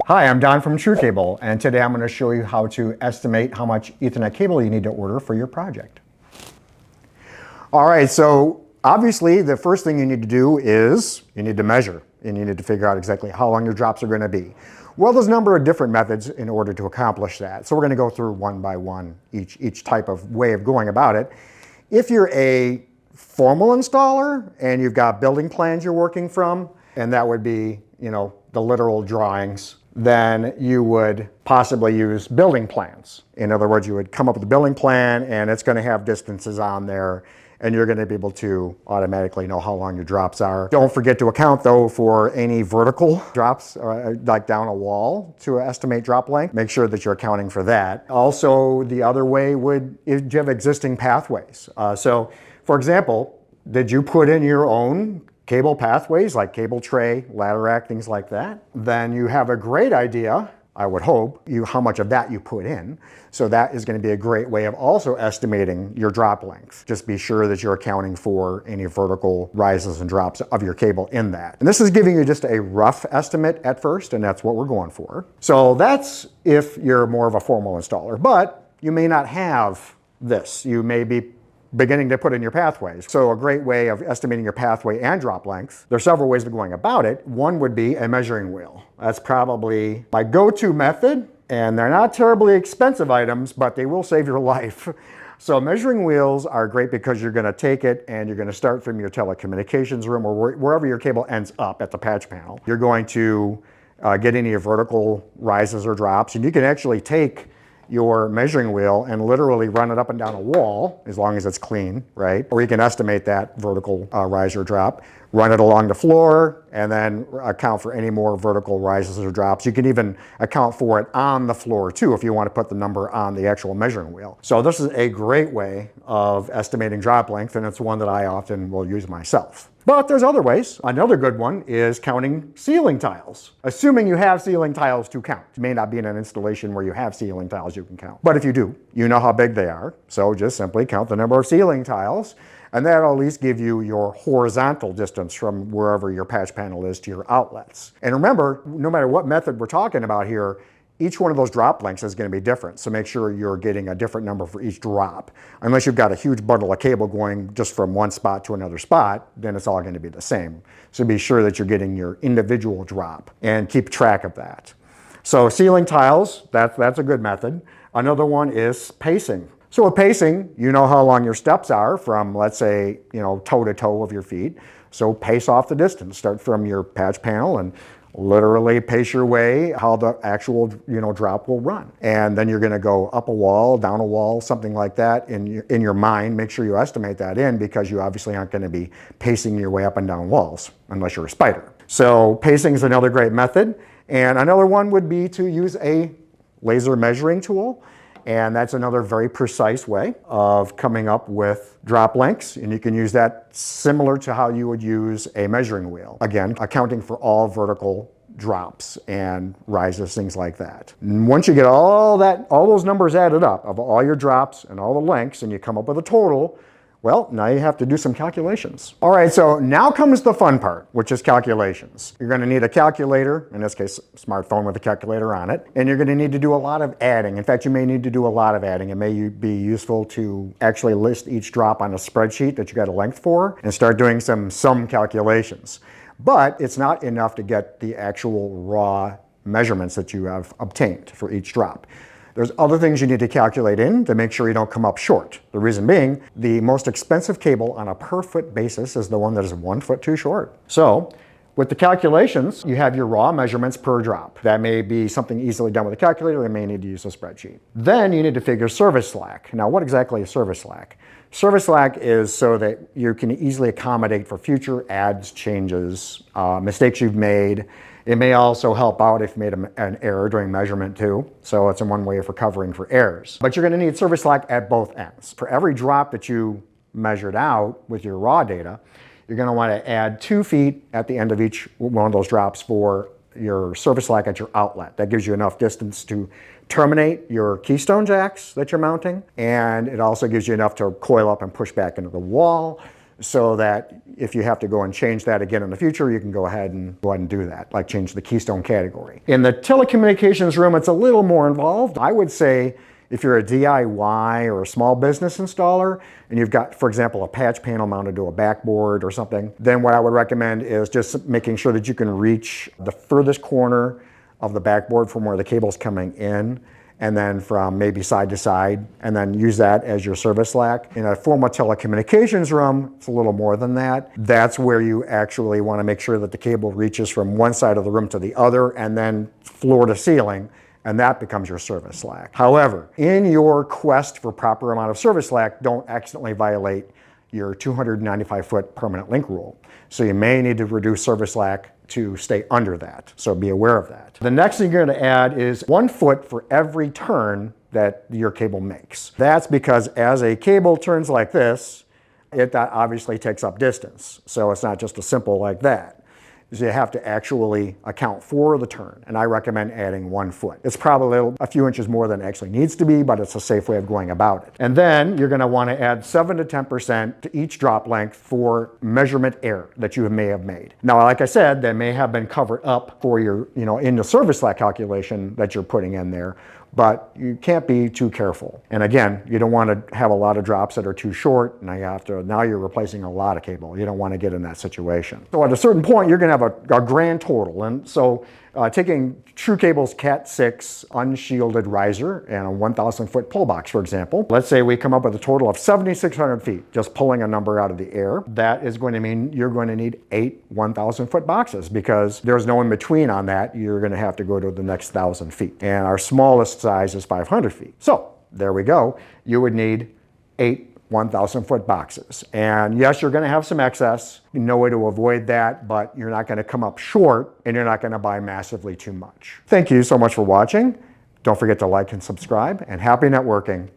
Hi, I'm Don from TrueCable, and today I'm going to show you how to estimate how much Ethernet cable you need to order for your project. All right, so obviously the first thing you need to do is you need to measure, and you need to figure out exactly how long your drops are going to be. Well, there's a number of different methods in order to accomplish that. So we're going to go through one by one each type of way of going about it. If you're a formal installer and you've got building plans you're working from, and that would be, the literal drawings, then you would possibly use building plans. In other words, you would come up with a building plan and it's going to have distances on there, and you're going to be able to automatically know how long your drops are. Don't forget to account though for any vertical drops, like down a wall, to estimate drop length. Make sure that you're accounting for that. Also, the other way would, if you have existing pathways. So for example, did you put in your own cable pathways like cable tray, ladder rack, things like that? Then you have a great idea, I would hope, how much of that you put in. So that is going to be a great way of also estimating your drop length. Just be sure that you're accounting for any vertical rises and drops of your cable in that. And this is giving you just a rough estimate at first, and that's what we're going for. So that's if you're more of a formal installer, but you may not have this. You may be beginning to put in your pathways. So a great way of estimating your pathway and drop length, there are several ways of going about it. One would be a measuring wheel. That's probably my go-to method, and they're not terribly expensive items, but they will save your life. So measuring wheels are great because you're going to take it and you're going to start from your telecommunications room or wherever your cable ends up at the patch panel. You're going to get any vertical rises or drops, and you can actually take your measuring wheel and literally run it up and down a wall, as long as it's clean, right? Or you can estimate that vertical rise or drop, run it along the floor, and then account for any more vertical rises or drops. You can even account for it on the floor too, if you want to put the number on the actual measuring wheel. So this is a great way of estimating drop length, and it's one that I often will use myself. But there's other ways. Another good one is counting ceiling tiles. Assuming you have ceiling tiles to count. You may not be in an installation where you have ceiling tiles you can count. But if you do, you know how big they are. So just simply count the number of ceiling tiles, and that'll at least give you your horizontal distance from wherever your patch panel is to your outlets. And remember, no matter what method we're talking about here, each one of those drop lengths is going to be different. So make sure you're getting a different number for each drop. Unless you've got a huge bundle of cable going just from one spot to another spot, then it's all going to be the same. So be sure that you're getting your individual drop and keep track of that. So ceiling tiles, that's a good method. Another one is pacing. So with pacing, you know how long your steps are from, let's say, toe to toe of your feet. So pace off the distance. Start from your patch panel and literally pace your way how the actual drop will run. And then you're going to go up a wall, down a wall, something like that in your mind. Make sure you estimate that in, because you obviously aren't going to be pacing your way up and down walls unless you're a spider. So pacing is another great method. And another one would be to use a laser measuring tool. And that's another very precise way of coming up with drop lengths. And you can use that similar to how you would use a measuring wheel. Again, accounting for all vertical drops and rises, things like that. And once you get all those numbers added up of all your drops and all the lengths, and you come up with a total, well, now you have to do some calculations. All right, so now comes the fun part, which is calculations. You're going to need a calculator, in this case, a smartphone with a calculator on it, and you're going to need to do a lot of adding. In fact, you may need to do a lot of adding. It may be useful to actually list each drop on a spreadsheet that you got a length for and start doing some calculations. But it's not enough to get the actual raw measurements that you have obtained for each drop. There's other things you need to calculate in to make sure you don't come up short. The reason being, the most expensive cable on a per foot basis is the one that is 1 foot too short. So with the calculations, you have your raw measurements per drop. That may be something easily done with a calculator. You may need to use a spreadsheet. Then you need to figure service slack. Now, what exactly is service slack? Service slack is so that you can easily accommodate for future adds, changes, mistakes you've made. It may also help out if you made an error during measurement too. So it's one way of recovering for errors. But you're going to need service slack at both ends. For every drop that you measured out with your raw data, you're going to want to add 2 feet at the end of each one of those drops for your service slack at your outlet. That gives you enough distance to terminate your keystone jacks that you're mounting, and it also gives you enough to coil up and push back into the wall. so that if you have to go and change that again in the future, you can go ahead and do that, like change the keystone category. In the telecommunications room, it's a little more involved. I would say if you're a DIY or a small business installer and you've got, for example, a patch panel mounted to a backboard or something, then what I would recommend is just making sure that you can reach the furthest corner of the backboard from where the cable's coming in, and then from maybe side to side, and then use that as your service slack. In a formal telecommunications room, it's a little more than that. That's where you actually want to make sure that the cable reaches from one side of the room to the other, and then floor to ceiling, and that becomes your service slack. However, in your quest for proper amount of service slack, don't accidentally violate your 295-foot permanent link rule. So you may need to reduce service slack to stay under that, so be aware of that. The next thing you're going to add is 1 foot for every turn that your cable makes. That's because as a cable turns like this, it obviously takes up distance. So it's not just a simple like that. So you have to actually account for the turn, and I recommend adding 1 foot. It's probably a few inches more than it actually needs to be, but it's a safe way of going about it. And then you're going to want to add 7 to 10% to each drop length for measurement error that you may have made. Now, like I said, that may have been covered up for your, in the service slack calculation that you're putting in there, but you can't be too careful. And again, you don't want to have a lot of drops that are too short. Now you're replacing a lot of cable. You don't want to get in that situation. So at a certain point, you're going to have a grand total. And so taking True Cable's Cat 6 unshielded riser and a 1,000-foot pull box, for example, let's say we come up with a total of 7,600 feet, just pulling a number out of the air. That is going to mean you're going to need 8 1,000-foot boxes, because there's no in between on that. You're going to have to go to the next 1,000 feet. And our smallest size is 500 feet. So there we go. You would need 8 1,000-foot boxes. And yes, you're going to have some excess. No way to avoid that, but you're not going to come up short, and you're not going to buy massively too much. Thank you so much for watching. Don't forget to like and subscribe, and happy networking.